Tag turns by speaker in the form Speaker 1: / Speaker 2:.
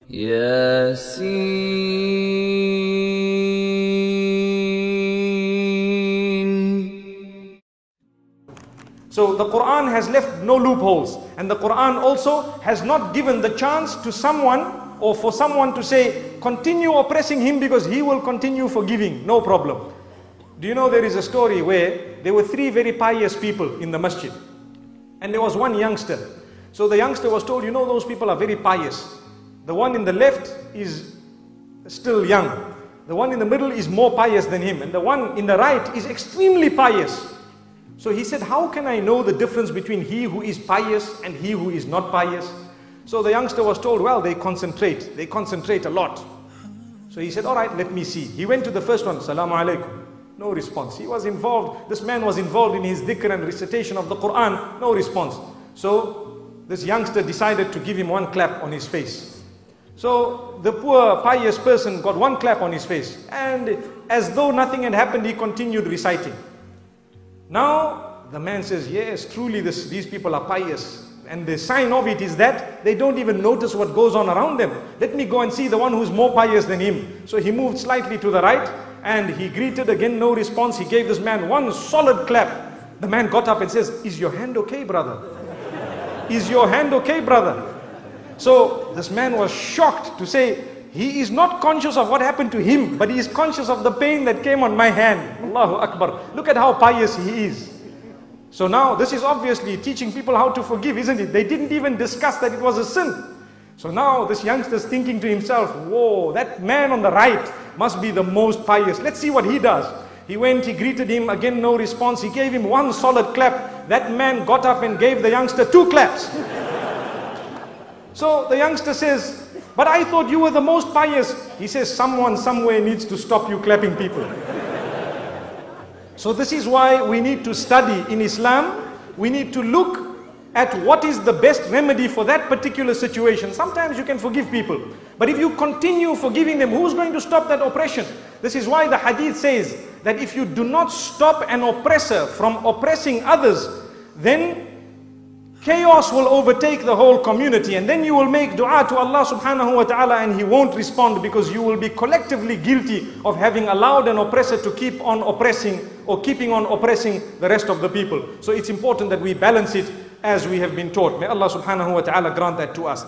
Speaker 1: Yasin.
Speaker 2: So the Quran has left no loopholes, and the Quran also has not given the chance to someone or for someone to say, continue oppressing him because he will continue forgiving, no problem. Do you know there is a story where there were three very pious people in the masjid, and there was one youngster. So the youngster was told, you know, those people are very pious. The one in the left is still young. The one in the middle is more pious than him, and the one in the right is extremely pious. So he said, how can I know the difference between he who is pious and he who is not pious? So the youngster was told, well, they concentrate a lot. So he said, all right, let me see. He went to the first one, Salamu alaikum. No response. He was involved, this man was involved in his dhikr and recitation of the Quran, no response. So this youngster decided to give him one clap on his face. So the poor pious person got one clap on his face, and as though nothing had happened, he continued reciting. Now the man says, yes, truly these people are pious, and the sign of it is that they don't even notice what goes on around them. Let me go and see the one who's more pious than him. So he moved slightly to the right, and he greeted again, no response. He gave this man one solid clap. The man got up and says, is your hand okay, brother? Is your hand okay, brother? So this man was shocked to say, he is not conscious of what happened to him, but he is conscious of the pain that came on my hand. Allahu Akbar. Look at how pious he is. So now this is obviously teaching people how to forgive, isn't it? They didn't even discuss that it was a sin. So now this youngster is thinking to himself, whoa, that man on the right must be the most pious. Let's see what he does. He went, he greeted him, again no response. He gave him one solid clap. That man got up and gave the youngster two claps. So the youngster says, but I thought you were the most pious. He says, someone somewhere needs to stop you clapping people. So this is why we need to study in Islam. We need to look at what is the best remedy for that particular situation. Sometimes you can forgive people, but if you continue forgiving them, who's going to stop that oppression? This is why the hadith says that if you do not stop an oppressor from oppressing others, then chaos will overtake the whole community, and then you will make dua to Allah subhanahu wa ta'ala and He won't respond, because you will be collectively guilty of having allowed an oppressor to keep on oppressing or keeping on oppressing the rest of the people. So it's important that we balance it as we have been taught. May Allah subhanahu wa ta'ala grant that to us.